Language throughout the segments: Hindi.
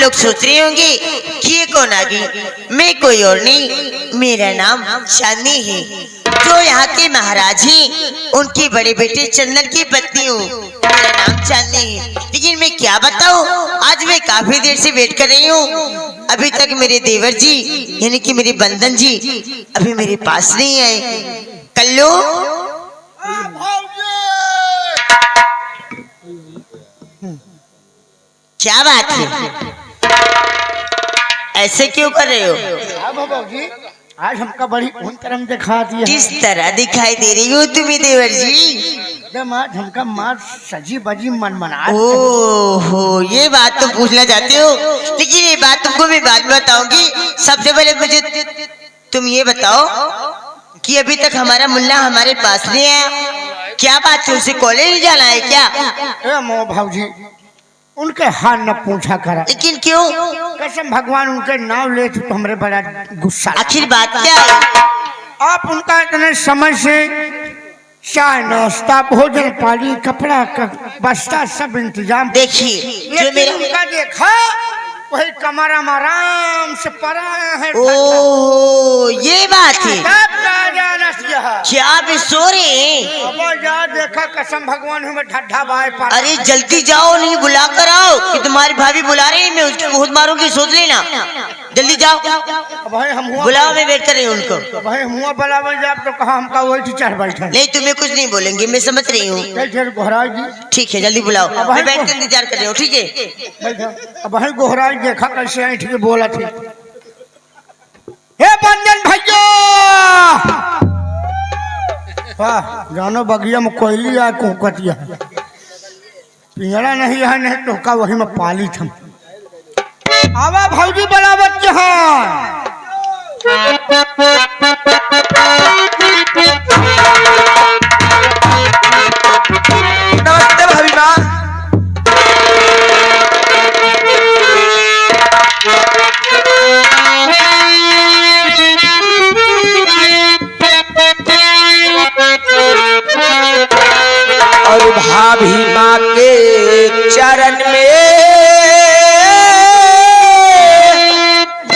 लोग सोच रहे होंगे कि ये कौन आ गई। मैं कोई और नहीं, मेरा नाम चांदनी है, जो यहाँ के महाराज हैं उनके बड़े बेटे चंदन की पत्नी हूँ। मेरा नाम चांदनी है, लेकिन मैं क्या बताऊँ, आज मैं काफी देर से वेट कर रही हूँ। अभी तक मेरे देवर जी यानी कि मेरे बंधन जी अभी मेरे पास नहीं आए। कल्लू क्या बात है, ऐसे क्यों कर रहे हो? जी आज हमका बड़ी उन तरह दिखा दिया। किस तरह दिखाई दे रही हो तुम्हें देवर जी? एकदम आज हमका माँ सजी बजी मन मना। ओहो, ये बात तो पूछना चाहते हो, लेकिन ये बात तुमको मैं बाद में बताऊंगी। सबसे पहले मुझे तुम ये बताओ कि अभी तक हमारा मुल्ला हमारे पास नहीं आया, क्या बात है, उसे कॉलेज नहीं जाना है क्या? मो भाजी उनके हाल न पूछा करा। लेकिन क्यों? कसम भगवान उनके नाम ले तो हमरे बड़ा गुस्सा। आखिर बात क्या है? आप उनका इतने समय से चाय नाश्ता भोजन पानी कपड़ा बस्ता सब इंतजाम देखिए जो मेरा उनका देखा वही कमरा में आराम से पड़ा है। ओह ये बात है, क्या भी सो रहे हैं? अब जा देखा कसम भगवान में ढड्ढा बाय पा। अरे जल्दी जाओ, नहीं बुला कर आओ कि तुम्हारी भाभी बुला रही है, मैं उसको बहुत मारूंगी, सोच लेना। जल्दी जाओ भाई हम बुलाओ, मैं वेट कर रही हूँ उनको। भाई हम बुलावे जाब तो कहा हमका वही टीचर बैठे। नहीं तुम्हें कुछ नहीं बोलेंगे, मैं समझ रही हूँ। ठीक है जल्दी बुलाओ, मैं बैठ कर इंतजार कर रही हूँ। ठीक है अब भाई गोहराज देखा कैसे आई ठीक बोला थी। हे बंधन भैया वाह जानो बगिया में कोयली आए कोकतिया पिंजरा नहीं है, नहीं तो का वही में पाली थम। आवा भौजी बराबर जहां नमस्ते भाभी माँ। और भाभी माँ के चरण में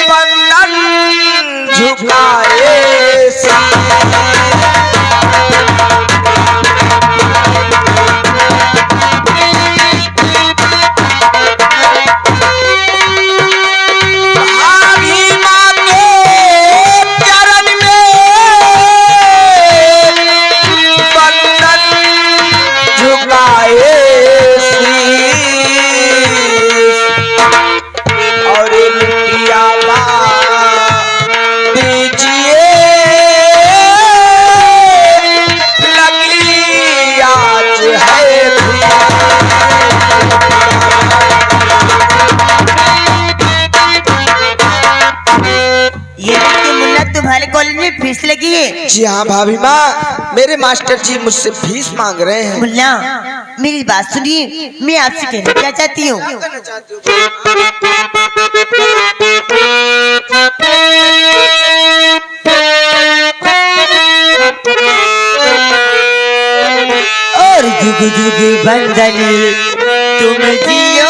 बंधन झुकाए फीस लगी है? जी हाँ भाभी माँ, मेरे मास्टर जी मुझसे फीस मांग रहे हैं। मुन्ना मेरी बात सुनिए, मैं आपसे कहना क्या चाहती हूँ। और जुग जुग बंधन तुम जियो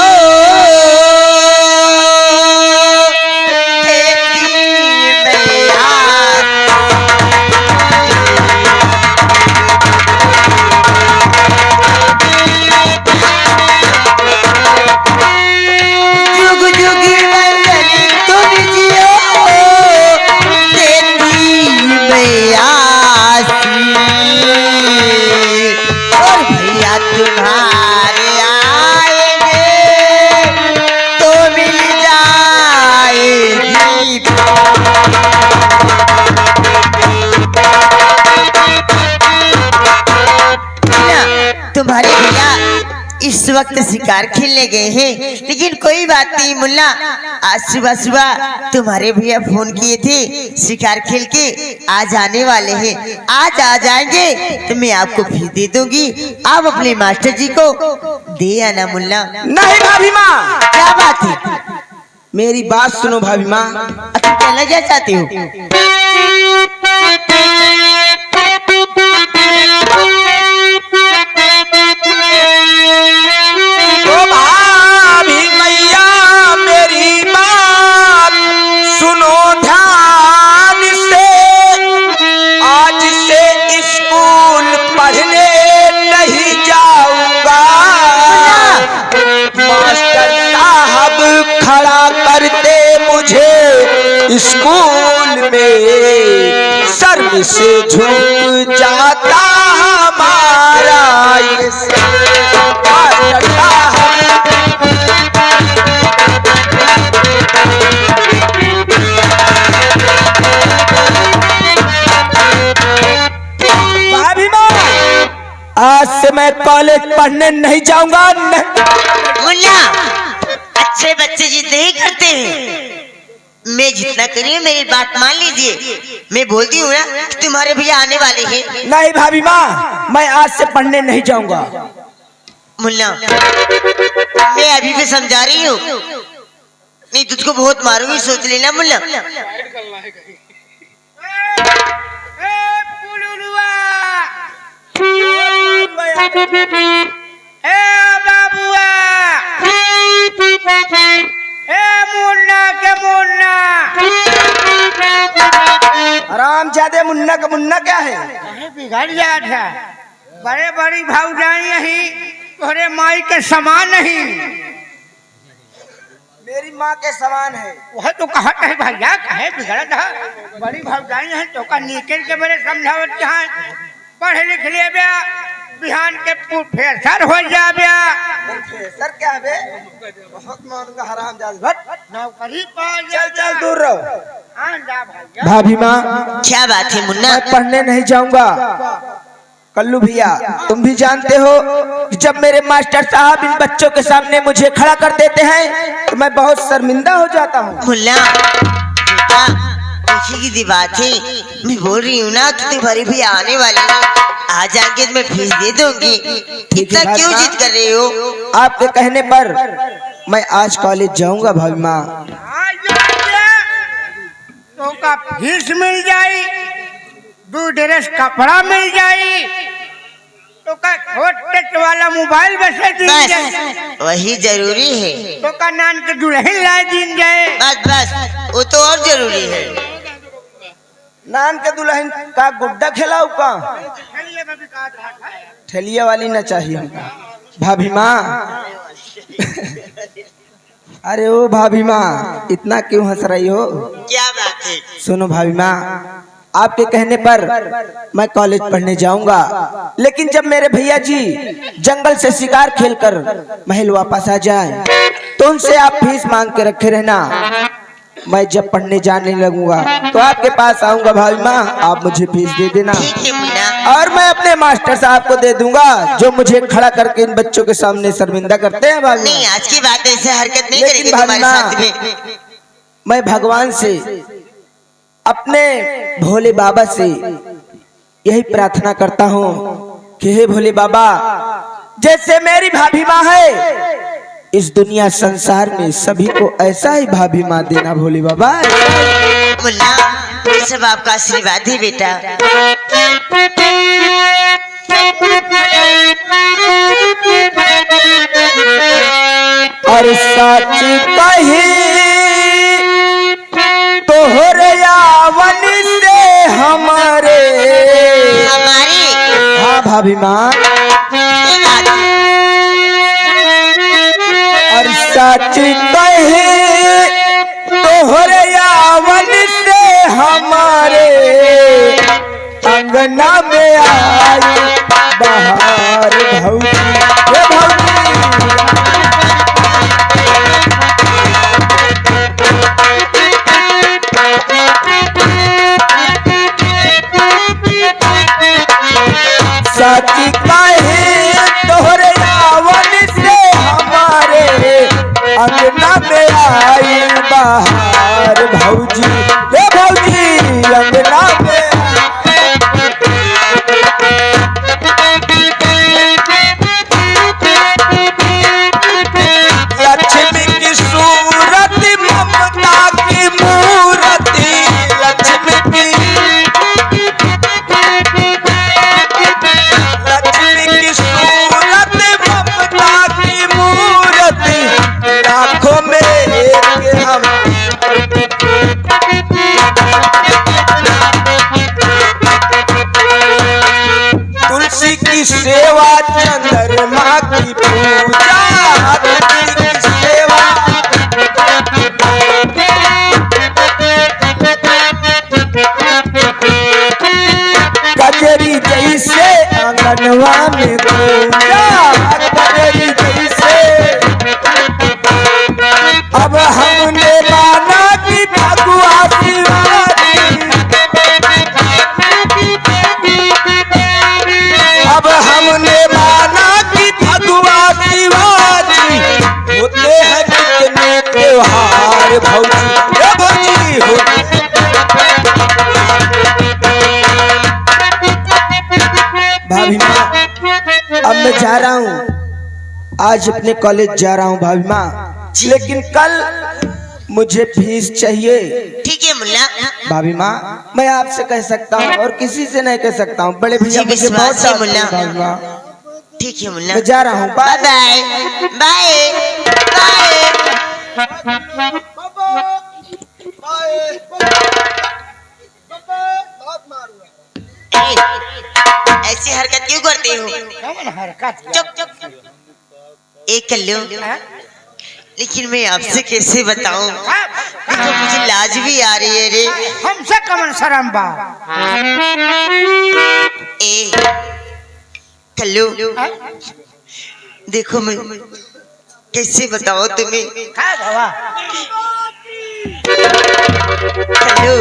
तुम्हारे भैया इस वक्त शिकार खेलने गए हैं, लेकिन कोई बात नहीं मुन्ना, आज सुबह सुबह तुम्हारे भैया फोन किए थे शिकार खेल के आ जाने वाले हैं। आज आ जाएंगे तो मैं आपको फीस दे दूंगी, आप अपने मास्टर जी को दे आना मुन्ना। नहीं भाभी माँ। क्या बात है? मेरी बात सुनो भाभी माँ। तुम कहना क्या चाहते हो? भाभी मैया मेरी स्कूल में शर्म से झुक जाता हमारा ये मास्टर साहब। भाभी माँ, आज से मैं कॉलेज पढ़ने नहीं जाऊंगा। मुन्ना, अच्छे बच्चे जिद नहीं करते हैं। मैं जितना करी मेरी बात मान लीजिए। मैं बोलती हूँ ना कि तुम्हारे भैया आने वाले हैं। नहीं भाभी माँ, मैं आज से पढ़ने नहीं जाऊंगा। मुन्ना, मैं अभी भी समझा रही हूँ, नहीं तुझको बहुत मारूंगी, सोच लेना मुन्ना। आराम ज्यादा मुन्ना का मुन्ना क्या है? बिगड़ गया था। बड़े बड़ी भौजाई नहीं, तोरे माई के समान नहीं। मेरी माँ के समान है। वह तो कहा है भैया, कहे बिगड़ा था। बड़ी भौजाई है तो का निकल के मेरे समझावत यहाँ पढ़ लिख ले बया, बिहान के प्रोफेसर हो जा बया। प्रोफेसर क्या बे? बहुत मारूंगा हराम जादा। नौकरी पा चल चल दूर रहो। हाँ जा भैया। भाभी माँ, क्या बात है मुन्ना? मैं पढ़ने नहीं जाऊंगा। कल्लू भैया, तुम भी जानते हो कि जब मेरे मास्टर साहब इन बच्चों के सामने मुझे खड़ा कर देते हैं तो मैं बहुत शर्मिंदा हो जाता हूँ। मुन्ना, देखी की बात है, मैं बोल रही हूँ ना कि तुम्हारे भैया आने वाले हैं, आ जाएंगे तो मैं फीस दे दूंगी। इतना क्यों जिद कर रहे हो? आपके कहने पर मैं आज कॉलेज जाऊंगा भाभी माँ। तो का फीस मिल जाई, दो ड्रेस कपड़ा मिल जाई, तो का छोटे वाला मोबाइल वैसे दी जाए, बस वही जरूरी है। तो का नान के दुल्हन ला दी जाए। बस बस वो तो और जरूरी है। नान के दुल्हन का गुड्डा खिलाऊ का? ठेलिया वाली ना चाहिए हमको। भाभी माँ, अरे ओ भाभी माँ, इतना क्यों हंस रही हो? क्या बात है? सुनो भाभी माँ, आपके कहने पर मैं कॉलेज पढ़ने जाऊंगा, लेकिन जब मेरे भैया जी जंगल से शिकार खेलकर महल वापस आ जाए तो उनसे आप फीस मांग के रखे रहना। मैं जब पढ़ने जाने लगूंगा तो आपके पास आऊंगा भाभी माँ, आप मुझे फीस दे देना। ठीक है मुन्ना। और मैं अपने मास्टर साहब को दे दूंगा जो मुझे खड़ा करके इन बच्चों के सामने शर्मिंदा करते हैं भाभी नहीं, माँ। आज की बात ऐसे हरकत नहीं लेकिन करेगी तुम्हारे भाभी साथ में। मैं भगवान से, अपने भोले बाबा से यही प्रार्थना करता हूँ कि हे भोले बाबा, जैसे मेरी भाभी माँ है, इस दुनिया संसार में सभी को ऐसा ही भाभी माँ देना भोले बाबा। मुन्ना, ये सब आपका आशीर्वाद है बेटा। और सच कही तोहरे यावन से हमारे। हाँ भाभी माँ, और सच कही तोहरे यावन से हमारे अंगना में आई बहार भौजी। हे भौजी, सच कहे तोहरे यावन से हमारे अंगना में आई बहार भौजी। हे भौजी, अंगना में जा रहा हूँ, आज अपने कॉलेज जा रहा हूँ भाभी माँ, लेकिन कल मुझे फीस चाहिए। ठीक है मुल्ला। भाभी माँ, मैं आपसे कह सकता हूँ और किसी से नहीं कह सकता हूँ, बड़े भैया मुझे बहुत विश्वास है मुल्ला। डांटते हैं भाभी माँ। ठीक है मुल्ला, मैं जा रहा हूँ, bye bye. Bye bye bye. ऐसी हरकत क्यों करते हो? चुप चुप। एक कल्लू, लेकिन मैं आपसे कैसे बताऊं? देखो मुझे लाज भी आ रही है रे। हमसे कमन शर्म बा। ए कल्लू, देखो मैं कैसे बताऊं तुम्हें? कल्लू,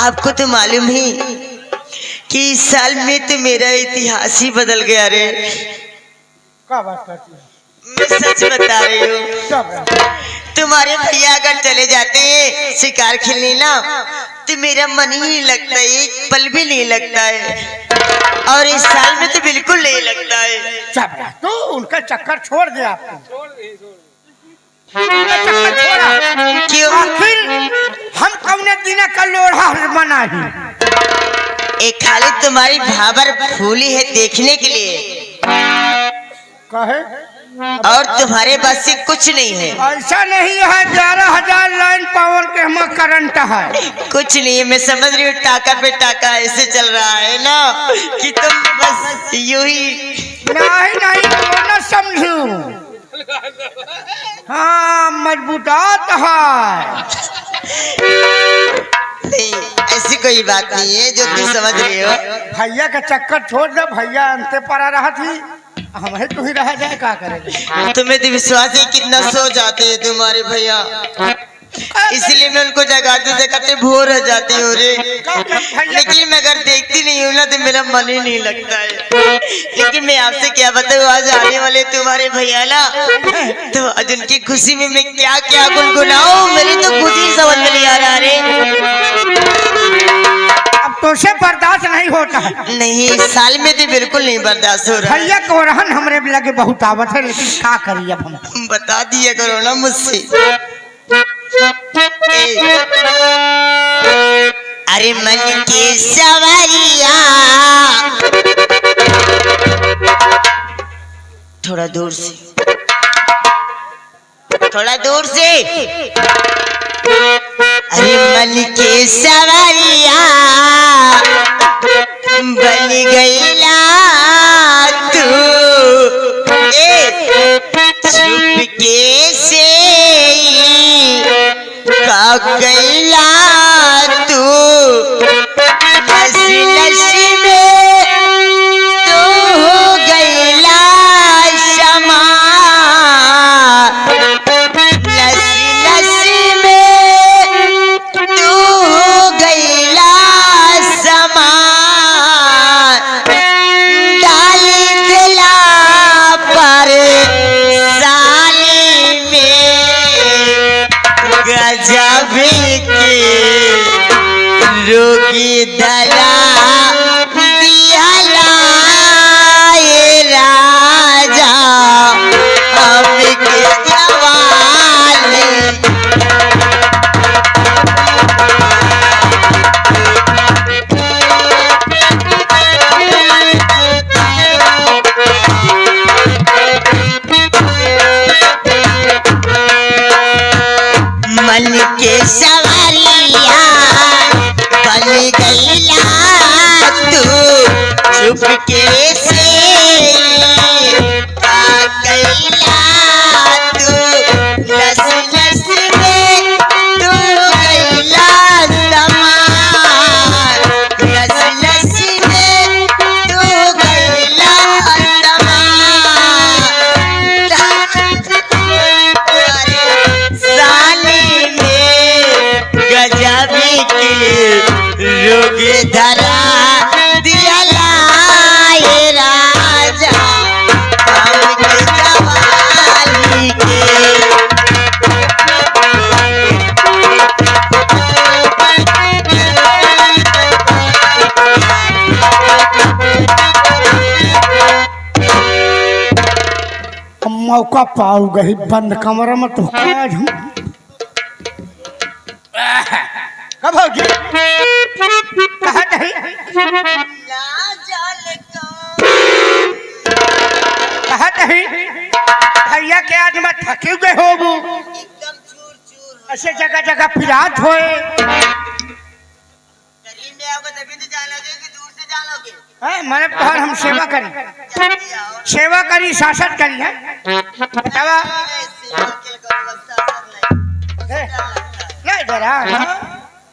आपको तो मालूम ही कि इस साल में तो मेरा इतिहास ही बदल गया रे। क्या बात करती है? मैं सच बता रही हूँ। तुम्हारे भैया अगर चले जाते हैं शिकार खेलने ना, तो मेरा मन ही नहीं लगता, एक पल भी नहीं लगता है। और इस साल में तो बिल्कुल नहीं लगता है। तो उनका चक्कर छोड़ दे आपको। क्यों? आखिर हम कौने दिन का लोढ़ा मना ही। एक खाली तुम्हारी भाबर फूली है देखने के लिए, कहे और तुम्हारे पास से कुछ नहीं है। ऐसा नहीं है, 11,000 लाइन पावर के हम करंट है। कुछ नहीं है, मैं समझ रही हूँ, टाका पे टाका ऐसे चल रहा है ना कि तुम बस यूं ही। नहीं वो न समझू। हाँ, मजबूतात है। नहीं, ऐसी कोई बात नहीं है जो तुम समझ रही हो। भैया का चक्कर छोड़ दे, भैया अंते पर रहा थी, हमें तू ही रह जाए, क्या करेगा? तुम्हें तो विश्वास है कितना सो जाते हैं तुम्हारे भैया, इसलिए मैं उनको जगाते जगाते भोर हो जाती हूँ रे। लेकिन मैं अगर देखती नहीं हूँ ना तो मेरा मन ही नहीं लगता है। लेकिन मैं आपसे क्या बताऊँ, आज आने वाले तुम्हारे भैया ना, तो आज उनकी खुशी में मैं क्या क्या गुनगुनाऊं, मेरी तो खुद ही समझ में नहीं आ रहा रे। अब तो से बर्दाश्त नहीं होता है। नहीं, इस साल में तो बिल्कुल नहीं बर्दाश्त हो रहा है। भैया को रहन हमरे भी लगे बहुत आवत है, लेकिन क्या करिए अब हम। बता दिया करो ना मुझसे। अरे मन की सवारिया, थोड़ा दूर से, थोड़ा दूर से। अरे मन की सवारिया बन गईला तू, चुपके से का गईला तू, नसी नसी में तू हो गईला शमा, नसी नसी में तू हो गईला समा, डाली दिला पर साली में गजब के रोगी दला दियाला ये राजा अब के जवानी। मन के सवारिया बन गईला तू, चुपके से का गईला तू, नस नस में तू गईला समा, नस नस में तू गईला समा, साली में गजब के रोग धरा दिया ये मौका पाऊ गई बंद कमरा में तो आज हम कब होगी कहा नहीं कहा नहीं भैया के आज मैं थके गए हो वो ऐसे जगह जगह फिरात होए मैंने कहा हम सेवा करी शासन करी है बतावा नहीं जरा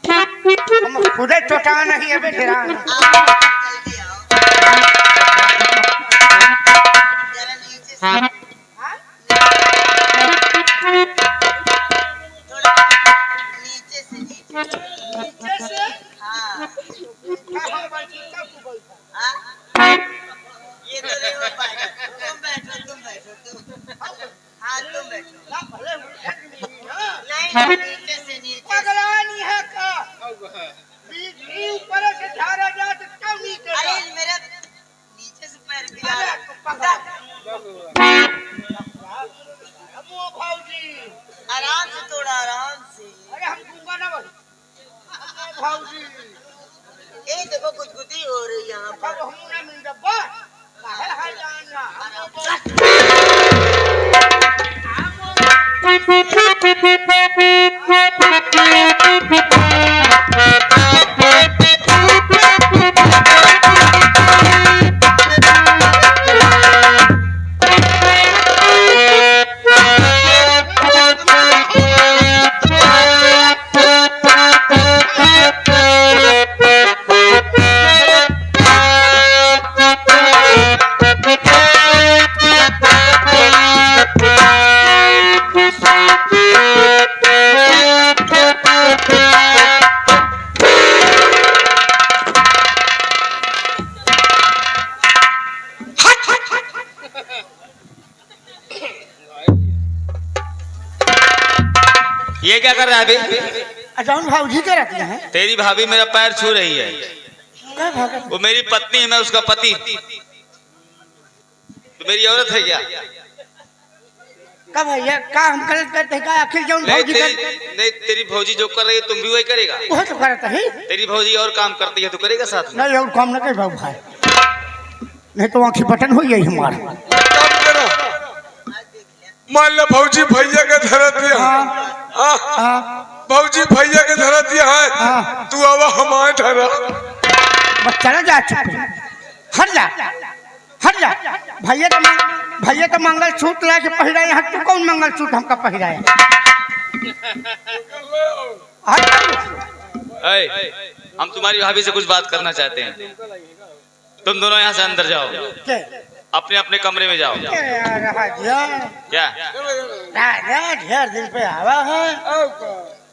हम खुदे चोटा नहीं है बेटा ये तो नहीं हो पाएगा तुम बैठो हाँ तुम बैठो नहीं नीचे से नीचे पगलानी है का बीच ऊपर से झाड़ा जा तो क्यों नीचे अरे मेरा नीचे से पैर गिरा भाऊजी आराम से थोड़ा आराम से अरे हम दूंगा ना भाऊजी ये देखो गुदगुदी हो रही है यहाँ पर हम ना मिल डब्बा काहे हाल जाना ये क्या कर रहा है अभी? अच्छा भाऊजी क्या रखते हैं तेरी भाभी मेरा पैर छू रही है। क्या भागा वो मेरी पत्नी है, मैं उसका पति। तो मेरी औरत है क्या? का भैया का हम गलत करते हैं का आखिर जो भाऊजी नहीं, तेरी भौजी जो कर रही है तुम भी वही करेगा। वो तो करता है तेरी भौजी और काम करती है तो करेगा साथ में। नहीं और काम ना करे बाबू भाई नहीं तो आंखें बटन हो गई हमारी मान लो भौजी भैया के धरा दिया भौजी भैया के धरा दिया है तू अब हमारे धरा बस चला जा चुप हट जा भैया तो मंगलसूत्र ला के पहिराए हट तू कौन मंगलसूत्र हमका पहिराए हम तुम्हारी भाभी से कुछ बात करना चाहते हैं। तुम दोनों यहाँ से अंदर जाओ, अपने अपने कमरे में जाओ। क्या ढेर दिन पे आवा है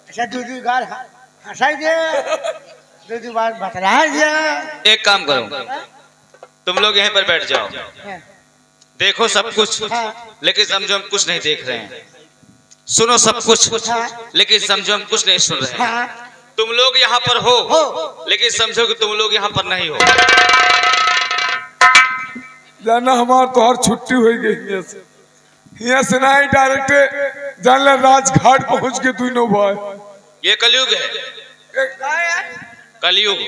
अच्छा दूधी गाल हंसाई दे दूधी बात बतला दिया एक काम करो, तुम लोग यहीं पर बैठ जाओ। देखो सब कुछ लेकिन समझो हम कुछ नहीं देख रहे हैं। सुनो सब कुछ लेकिन समझो हम कुछ नहीं सुन रहे हैं। तुम लोग यहाँ पर हो लेकिन समझो कि तुम लोग यहाँ पर नहीं हो। जाना हमार तो हर छुट्टी हो गई यहाँ से नहीं डायरेक्ट जानला राजघाट पहुँच के तू नो भाई। ये कलयुग है, कलयुग।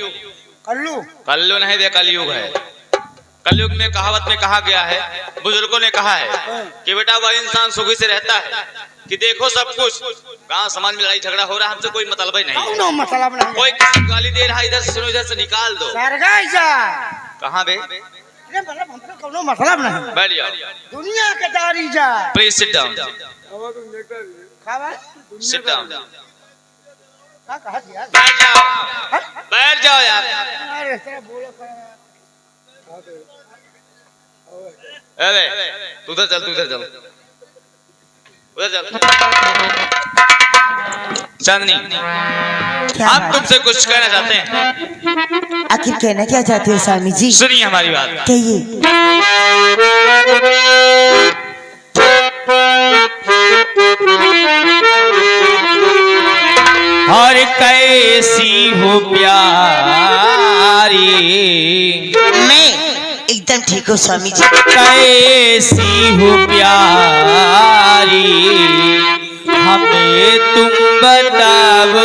कल्लू नहीं दे, कलयुग है। कलयुग में कहावत में कहा गया है, बुजुर्गों ने कहा है कि बेटा वह इंसान सुखी से रहता है कि देखो सब कुछ। गांव समाज में लड़ाई झगड़ा हो रहा है, हमसे कोई मतलब ही नहीं। कोई किसी को गाली दे रहा है, इधर से सुनो, इधर से निकाल दो। कहाँ बे? मतलब नहीं बैठ जाओ। दुनिया के दारी जा please sit down, sit down. बैठ जाओ यार। अरे तू उधर चल, उधर चल। चांदनी, हम तुमसे कुछ कहना चाहते हैं। आखिर कहना क्या चाहते हो स्वामी जी? सुनिए हमारी बात। कहिए। और कैसी हो प्यारी एकदम ठीक हो स्वामी जी। कैसी हो प्यारी हमें तुम बताओ,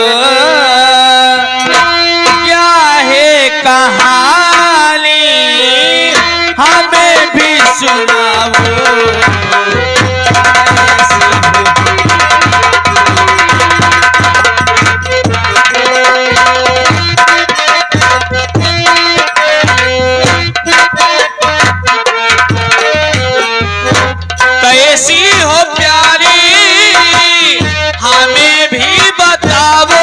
क्या है कहानी हमें भी सुनाओ। कैसी हो प्यारी हमें भी बताओ,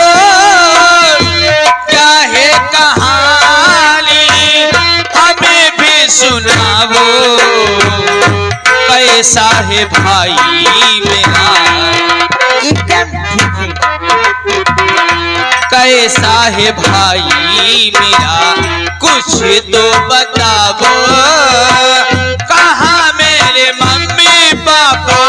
क्या है कहानी हमें भी सुनाओ। कैसा है भाई मेरा, एकदम ठीक है। कैसा है भाई मेरा कुछ तो बताओ। कहाँ मेरे मम्मी पापा